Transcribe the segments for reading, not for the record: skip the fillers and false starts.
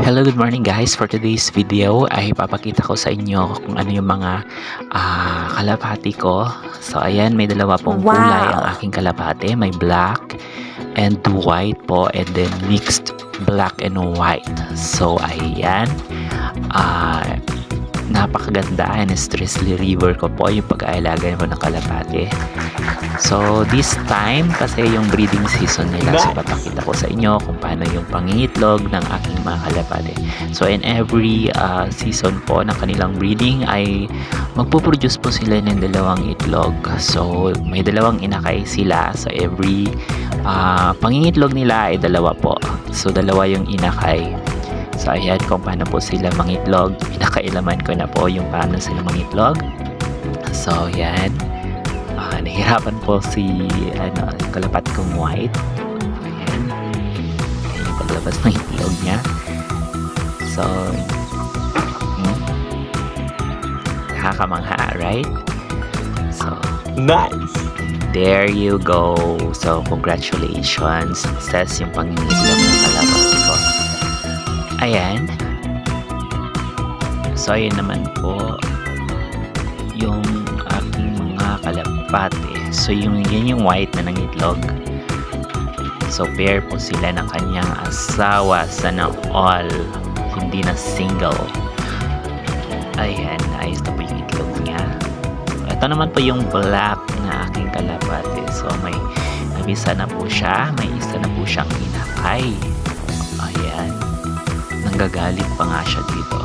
Hello, good morning guys. For today's video ay papakita ko sa inyo kung ano yung mga kalapati ko. So ayan, may dalawa pong kulay ang Wow! aking kalapati. May black and white po, and then mixed black and white. So ayan, ah napakaganda and stress reliever ko po yung pag-aalaga ko ng kalapati. So this time kasi yung breeding season nila, so papakita ko sa inyo kung paano yung pangingitlog ng aking mga kalapati. So in every season po ng kanilang breeding ay magpuproduce po sila ng dalawang itlog. So may dalawang inakay sila, so every pangingitlog nila ay dalawa po. So dalawa yung inakay. So ayan kung paano po sila mangitlog. Pinakailaman ko na po yung paano sila mangitlog. So yan, nahirapan po si kalapat kong white. Ayan, ayan yung paglabas ng itlog niya. So nakakamangha, right? So Nice! there you go. So congratulations, success yung pangingitlog ng kalapat ko. Ayan. So ayan naman po yung aking mga kalapate. So yan yung white na nangitlog. So pair po sila ng kanyang asawa, sana all, hindi na single. Ayan, ayos na po yung itlog niya. Ito naman po yung black na aking kalapate. So may isa na po siya, may isa na po siyang inakay. Ayan, nanggagalit pa nga siya dito.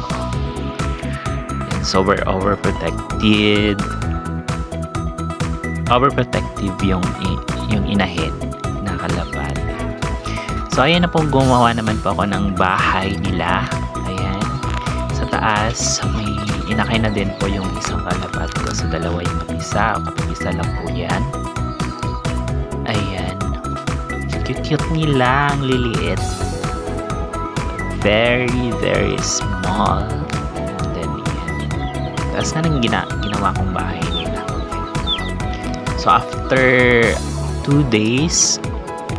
And so we're overprotective yung inahin na kalapat. So ayan na pong gumawa naman po ako ng bahay nila. Ayan, sa taas may inakay na din po yung isang kalapat ko. So dalawa yung napisa, kapag-isa lang po yan. Ayan, cute nila, ang liliit. Very small. And then yan, tapos na nang ginawa kong bahay nila. So after 2 days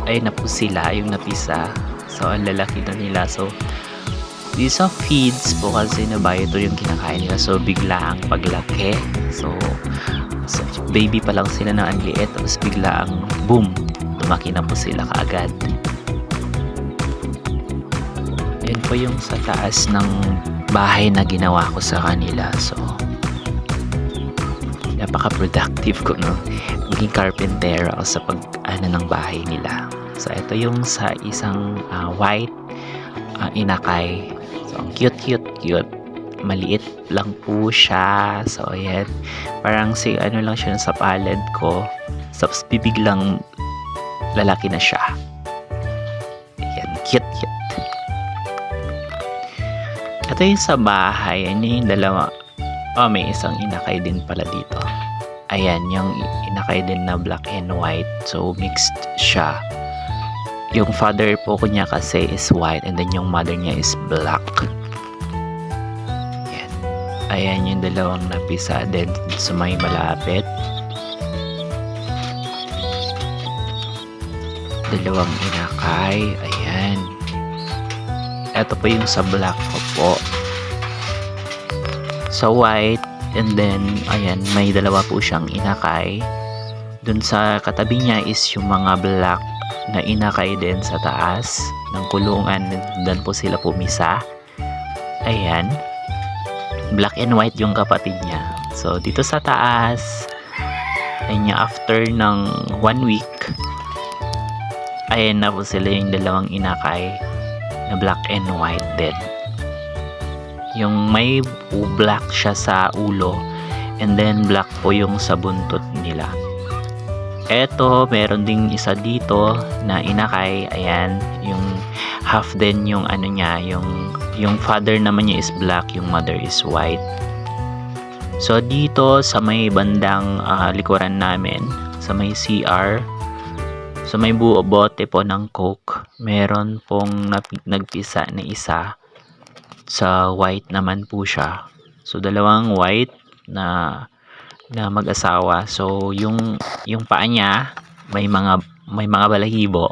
ay na po sila yung napisa. So ang lalaki na nila. So these are feeds po kasi na ito yung kinakain nila. So bigla ang paglaki. So baby pa lang sila na ang liit, tapos bigla ang boom, lumaki na po sila kaagad. Yan po yung sa taas ng bahay na ginawa ko sa kanila. So napaka-productive ko, no? Maging carpenter ako sa pag-ano ng bahay nila. So ito yung sa isang white inakay. So ang cute. Maliit lang po siya. So ayan, parang ano lang siya sa palad ko. Tapos bibig lang lalaki na siya. Ayan, cute. Ito yung sa bahay. Ano yung dalawa? Oh, may isang inakay din pala dito. Ayan, yung inakay din na black and white. So mixed siya. Yung father po niya kasi is white, and then yung mother niya is black. Ayan yung dalawang napisa din sa may malapit. Dalawang inakay. Ayan. Ito po yung sa black ko po. Sa white, and then ayan, may dalawa po siyang inakay. Dun sa katabi niya is yung mga black na inakay din sa taas ng kulungan. Dan po sila pumisa. Ayan, black and white yung kapatid niya. So dito sa taas, ayun, after ng 1 week, ayan na po sila yung dalawang inakay na black and white din. Yung may black siya sa ulo, and then black po yung sa buntot nila. Eto, meron ding isa dito na inakay. Ayan, yung half din yung ano niya, yung father naman niya is black, yung mother is white. So dito sa may bandang likuran namin, sa may CR, sa may bote po ng Coke, meron pong nagpisa na isa. Sa white naman po siya. So dalawang white na mag-asawa. So yung paa niya may mga balahibo.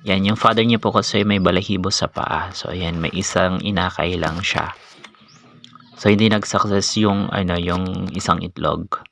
Yan, yung father niya po kasi may balahibo sa paa. So, ayan, may isang inakay lang siya. So, hindi nag-success yung, yung isang itlog.